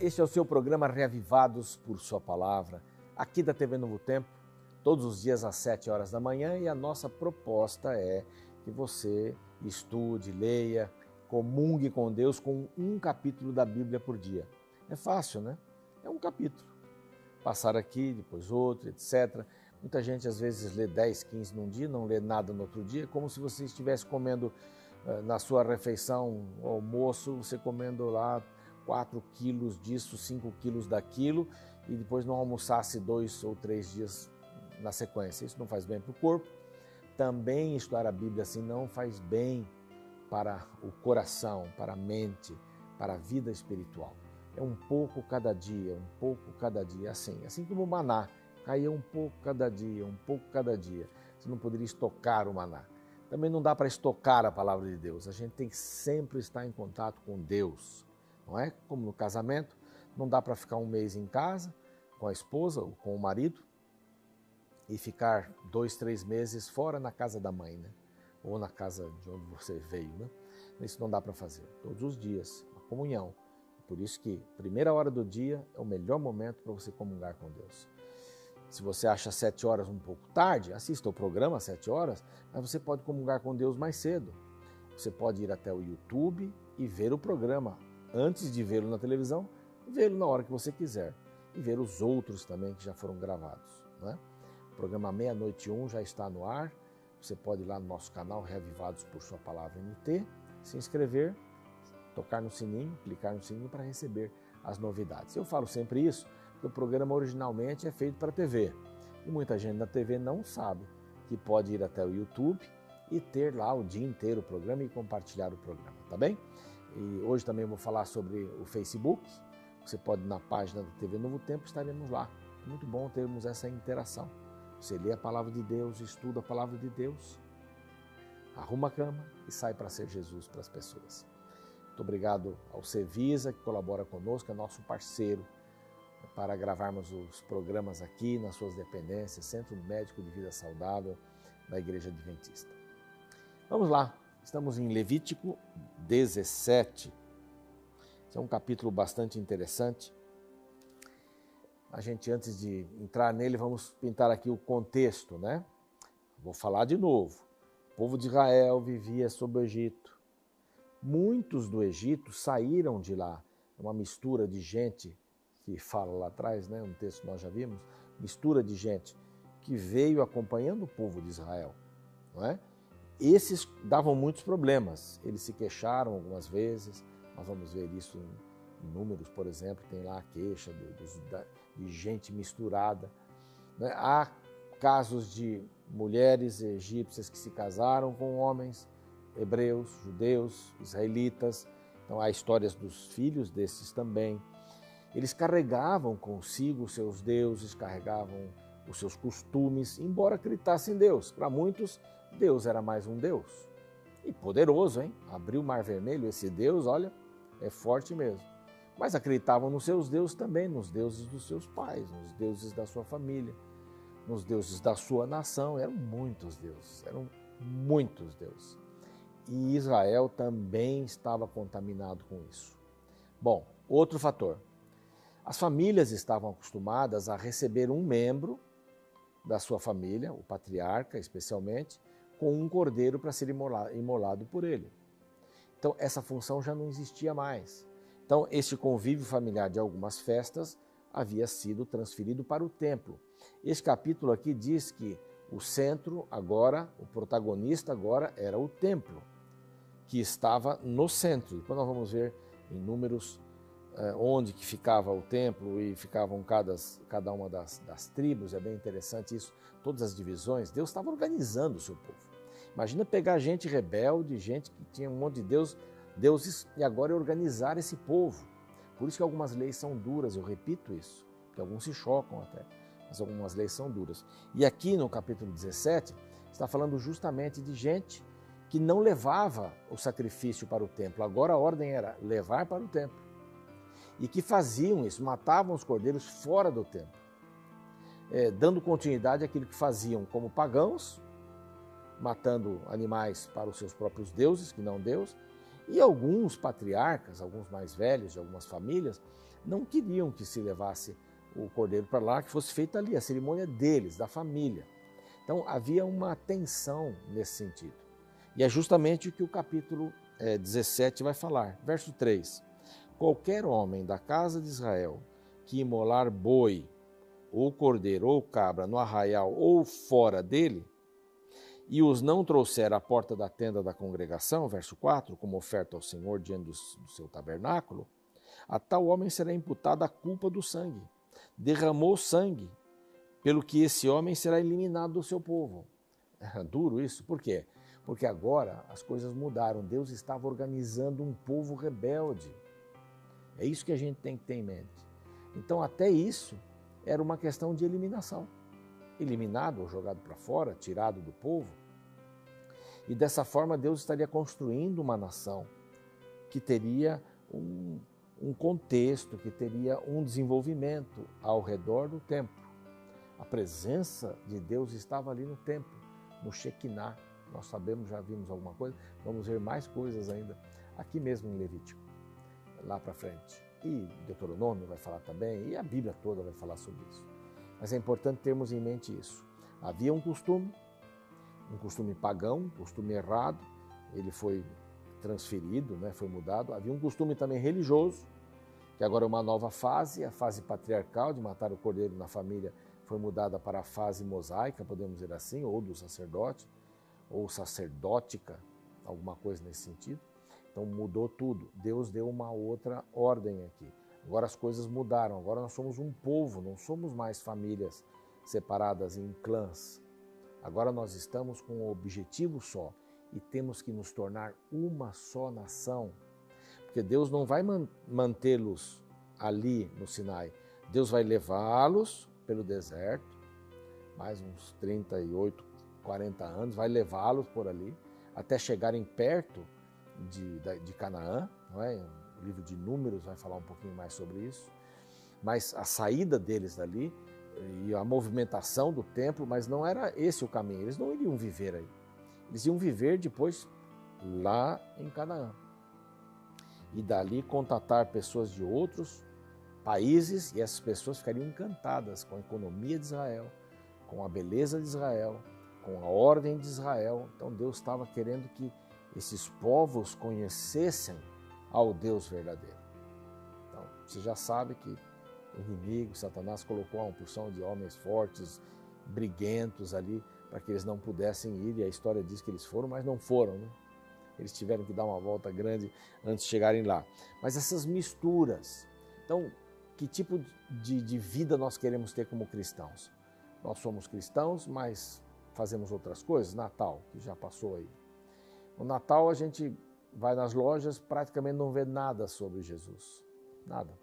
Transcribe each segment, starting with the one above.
Este é o seu programa Reavivados por Sua Palavra, aqui da TV Novo Tempo, todos os dias às 7 horas da manhã, e a nossa proposta é que você estude, leia, comungue com Deus com um capítulo da Bíblia por dia. É fácil, né? É um capítulo. Passar aqui, depois outro, etc. Muita gente às vezes lê 10, 15 num dia, não lê nada no outro dia, como se você estivesse comendo na sua refeição, almoço, você comendo lá 4 quilos disso, 5 quilos daquilo, e depois não almoçasse 2 ou 3 dias na sequência. Isso não faz bem para o corpo. Também estudar a Bíblia assim não faz bem para o coração, para a mente, para a vida espiritual. É um pouco cada dia, assim como o maná, caía um pouco cada dia, um pouco cada dia. Você não poderia estocar o maná. Também não dá para estocar a palavra de Deus. A gente tem que sempre estar em contato com Deus, não é? Como no casamento, não dá para ficar um mês em casa com a esposa ou com o marido e ficar 2, 3 meses fora na casa da mãe, né? Ou na casa de onde você veio, né? Isso não dá para fazer. Todos os dias, uma comunhão. Por isso que a primeira hora do dia é o melhor momento para você comungar com Deus. Se você acha 7 horas um pouco tarde, assista o programa às 7 horas, mas você pode comungar com Deus mais cedo. Você pode ir até o YouTube e ver o programa antes de vê-lo na televisão, vê-lo na hora que você quiser e ver os outros também que já foram gravados, né? O programa Meia-Noite 1 já está no ar. Você pode ir lá no nosso canal Reavivados por Sua Palavra NT, se inscrever, tocar no sininho, clicar no sininho para receber as novidades. Eu falo sempre isso, porque o programa originalmente é feito para a TV. E muita gente na TV não sabe que pode ir até o YouTube e ter lá o dia inteiro o programa e compartilhar o programa, tá bem? E hoje também vou falar sobre o Facebook. Você pode ir na página da TV Novo Tempo, estaremos lá. Muito bom termos essa interação. Você lê a palavra de Deus, estuda a palavra de Deus, arruma a cama e sai para ser Jesus para as pessoas. Muito obrigado ao Cevisa, que colabora conosco, é nosso parceiro para gravarmos os programas aqui nas suas dependências, Centro Médico de Vida Saudável da Igreja Adventista. Vamos lá, estamos em Levítico 17. Esse é um capítulo bastante interessante. A gente, antes de entrar nele, vamos pintar aqui o contexto, né? Vou falar de novo. O povo de Israel vivia sob o Egito. Muitos do Egito saíram de lá. É uma mistura de gente, que fala lá atrás, né? Um texto que nós já vimos, mistura de gente que veio acompanhando o povo de Israel, não é? Esses davam muitos problemas. Eles se queixaram algumas vezes. Nós vamos ver isso em Números, por exemplo, tem lá a queixa de gente misturada, né? Há casos de mulheres egípcias que se casaram com homens hebreus, judeus, israelitas. Então há histórias dos filhos desses também. Eles carregavam consigo os seus deuses, carregavam os seus costumes, embora acreditassem em Deus. Para muitos, Deus era mais um Deus. E poderoso, hein? Abriu o Mar Vermelho, esse Deus, olha, é forte mesmo. Mas acreditavam nos seus deuses também, nos deuses dos seus pais, nos deuses da sua família, nos deuses da sua nação. Eram muitos deuses. E Israel também estava contaminado com isso. Bom, outro fator. As famílias estavam acostumadas a receber um membro da sua família, o patriarca especialmente, com um cordeiro para ser imolado por ele. Então, essa função já não existia mais. Então, este convívio familiar de algumas festas havia sido transferido para o templo. Esse capítulo aqui diz que o centro agora, o protagonista agora era o templo, que estava no centro. Depois nós vamos ver em Números onde que ficava o templo e ficavam cada uma das tribos. É bem interessante isso, todas as divisões. Deus estava organizando o seu povo. Imagina pegar gente rebelde, gente que tinha um monte de deuses, e agora organizar esse povo. Por isso que algumas leis são duras, eu repito isso, que alguns se chocam até, mas algumas leis são duras. E aqui no capítulo 17, está falando justamente de gente que não levava o sacrifício para o templo. Agora a ordem era levar para o templo. E que faziam isso, matavam os cordeiros fora do templo, dando continuidade àquilo que faziam como pagãos, matando animais para os seus próprios deuses, que não Deus, E alguns patriarcas, alguns mais velhos de algumas famílias, não queriam que se levasse o cordeiro para lá, que fosse feita ali, a cerimônia deles, da família. Então havia uma tensão nesse sentido. E é justamente o que o capítulo 17 vai falar. Verso 3. Qualquer homem da casa de Israel que imolar boi, ou cordeiro, ou cabra no arraial ou fora dele, e os não trouxer à porta da tenda da congregação, verso 4, como oferta ao Senhor diante do seu tabernáculo, a tal homem será imputada a culpa do sangue. Derramou sangue, pelo que esse homem será eliminado do seu povo. É duro isso, por quê? Porque agora as coisas mudaram, Deus estava organizando um povo rebelde. É isso que a gente tem que ter em mente. Então até isso era uma questão de eliminação. Eliminado ou jogado para fora, tirado do povo. E dessa forma Deus estaria construindo uma nação que teria um contexto, que teria um desenvolvimento ao redor do templo. A presença de Deus estava ali no templo, no Shekinah. Nós sabemos, já vimos alguma coisa, vamos ver mais coisas ainda aqui mesmo em Levítico, lá para frente. E Deuteronômio vai falar também, e a Bíblia toda vai falar sobre isso. Mas é importante termos em mente isso. Havia um costume pagão, um costume errado, ele foi transferido, foi mudado. Havia um costume também religioso, que agora é uma nova fase, a fase patriarcal de matar o cordeiro na família foi mudada para a fase mosaica, podemos dizer assim, ou do sacerdote, ou sacerdótica, alguma coisa nesse sentido. Então mudou tudo. Deus deu uma outra ordem aqui. Agora as coisas mudaram. Agora nós somos um povo, não somos mais famílias separadas em clãs. Agora nós estamos com um objetivo só e temos que nos tornar uma só nação. Porque Deus não vai mantê-los ali no Sinai. Deus vai levá-los pelo deserto, mais uns 38, 40 anos, vai levá-los por ali, até chegarem perto de Canaã, não é? O livro de Números vai falar um pouquinho mais sobre isso, mas a saída deles dali e a movimentação do templo, mas não era esse o caminho, eles não iriam viver aí, eles iam viver depois lá em Canaã, e dali contatar pessoas de outros países, e essas pessoas ficariam encantadas com a economia de Israel, com a beleza de Israel, com a ordem de Israel. Então Deus estava querendo que esses povos conhecessem ao Deus verdadeiro. Então, você já sabe que o inimigo, Satanás, colocou uma porção de homens fortes, briguentos ali, para que eles não pudessem ir, e a história diz que eles foram, mas não foram, né? Eles tiveram que dar uma volta grande antes de chegarem lá. Mas essas misturas, então, que tipo de vida nós queremos ter como cristãos? Nós somos cristãos, mas fazemos outras coisas. Natal, que já passou aí. No Natal a gente vai nas lojas, praticamente não vê nada sobre Jesus. Nada.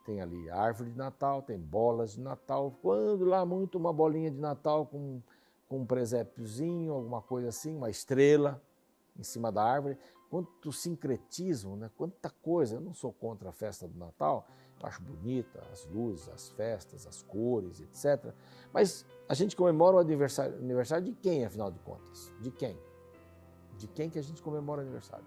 Tem ali árvore de Natal, tem bolas de Natal. Quando lá muito uma bolinha de Natal com um presépiozinho, alguma coisa assim, uma estrela em cima da árvore. Quanto sincretismo, né? Quanta coisa. Eu não sou contra a festa do Natal, eu acho bonita as luzes, as festas, as cores, etc. Mas a gente comemora o aniversário de quem, afinal de contas? De quem? De quem que a gente comemora o aniversário?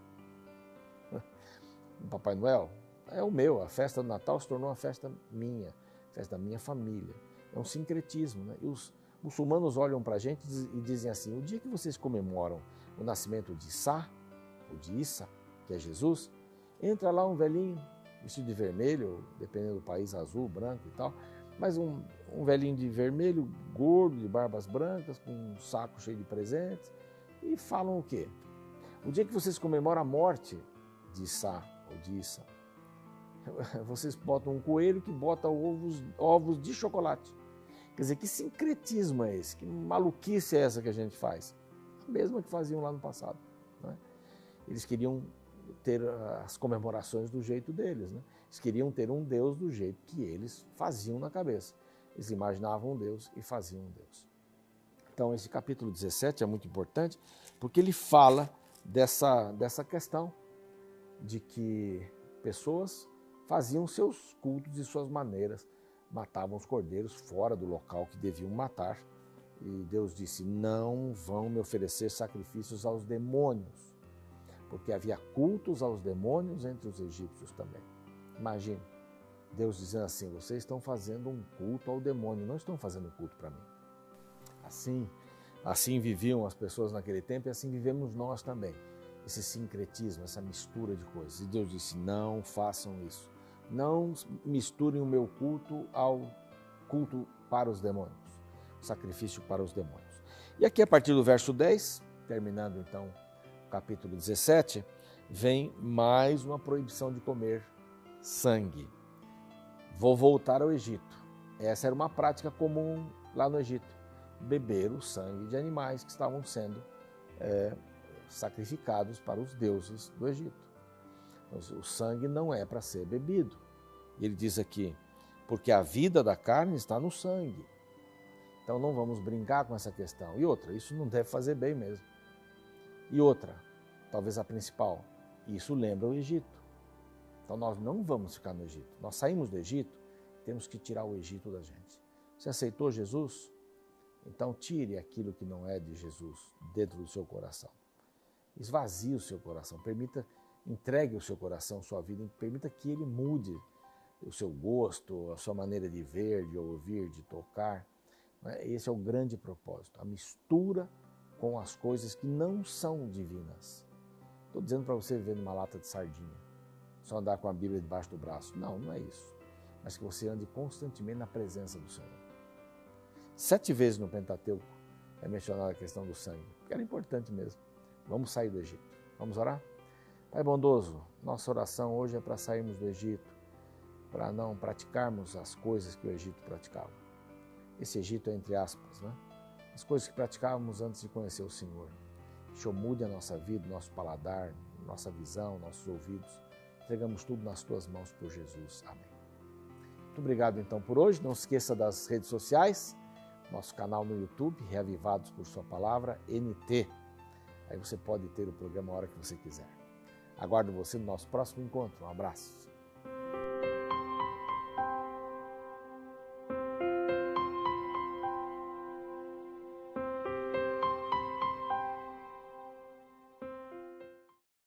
Do Papai Noel? É o meu. A festa do Natal se tornou uma festa minha, festa da minha família. É um sincretismo, né? E os muçulmanos olham para a gente e dizem assim: o dia que vocês comemoram o nascimento de Issa, ou de Issa, que é Jesus, entra lá um velhinho, vestido de vermelho, dependendo do país, azul, branco e tal, mas um velhinho de vermelho, gordo, de barbas brancas, com um saco cheio de presentes, e falam o quê? O dia que vocês comemoram a morte de Issa, ou de Issa, vocês botam um coelho que bota ovos de chocolate. Quer dizer, que sincretismo é esse? Que maluquice é essa que a gente faz? A mesma que faziam lá no passado, né? Eles queriam ter as comemorações do jeito deles, né? Eles queriam ter um Deus do jeito que eles faziam na cabeça. Eles imaginavam um Deus e faziam um Deus. Então, esse capítulo 17 é muito importante porque ele fala dessa questão de que pessoas faziam seus cultos e suas maneiras, matavam os cordeiros fora do local que deviam matar. E Deus disse: não vão me oferecer sacrifícios aos demônios, porque havia cultos aos demônios entre os egípcios também. Imagine, Deus dizendo assim, vocês estão fazendo um culto ao demônio, não estão fazendo culto para mim. Assim viviam as pessoas naquele tempo e assim vivemos nós também. Esse sincretismo, essa mistura de coisas. E Deus disse, não façam isso. Não misturem o meu culto ao culto para os demônios, sacrifício para os demônios. E aqui a partir do verso 10, terminando então o capítulo 17, vem mais uma proibição de comer sangue. Vou voltar ao Egito. Essa era uma prática comum lá no Egito, beber o sangue de animais que estavam sendo sacrificados para os deuses do Egito. Então, o sangue não é para ser bebido. Ele diz aqui, porque a vida da carne está no sangue. Então não vamos brincar com essa questão. E outra, isso não deve fazer bem mesmo. E outra, talvez a principal, isso lembra o Egito. Então nós não vamos ficar no Egito. Nós saímos do Egito, temos que tirar o Egito da gente. Você aceitou Jesus? Então tire aquilo que não é de Jesus dentro do seu coração. Esvazie o seu coração, entregue o seu coração, sua vida, permita que ele mude o seu gosto, a sua maneira de ver, de ouvir, de tocar. Esse é o grande propósito, a mistura com as coisas que não são divinas. Estou dizendo para você viver numa lata de sardinha, só andar com a Bíblia debaixo do braço. Não, não é isso. Mas que você ande constantemente na presença do Senhor. 7 vezes no Pentateuco é mencionada a questão do sangue, porque era importante mesmo. Vamos sair do Egito. Vamos orar? Pai bondoso, nossa oração hoje é para sairmos do Egito, para não praticarmos as coisas que o Egito praticava. Esse Egito é entre aspas, né? As coisas que praticávamos antes de conhecer o Senhor. Que o Senhor mude a nossa vida, nosso paladar, nossa visão, nossos ouvidos. Entregamos tudo nas tuas mãos por Jesus. Amém. Muito obrigado então por hoje. Não se esqueça das redes sociais, nosso canal no YouTube, Reavivados por Sua Palavra, NT. Aí você pode ter o programa a hora que você quiser. Aguardo você no nosso próximo encontro. Um abraço.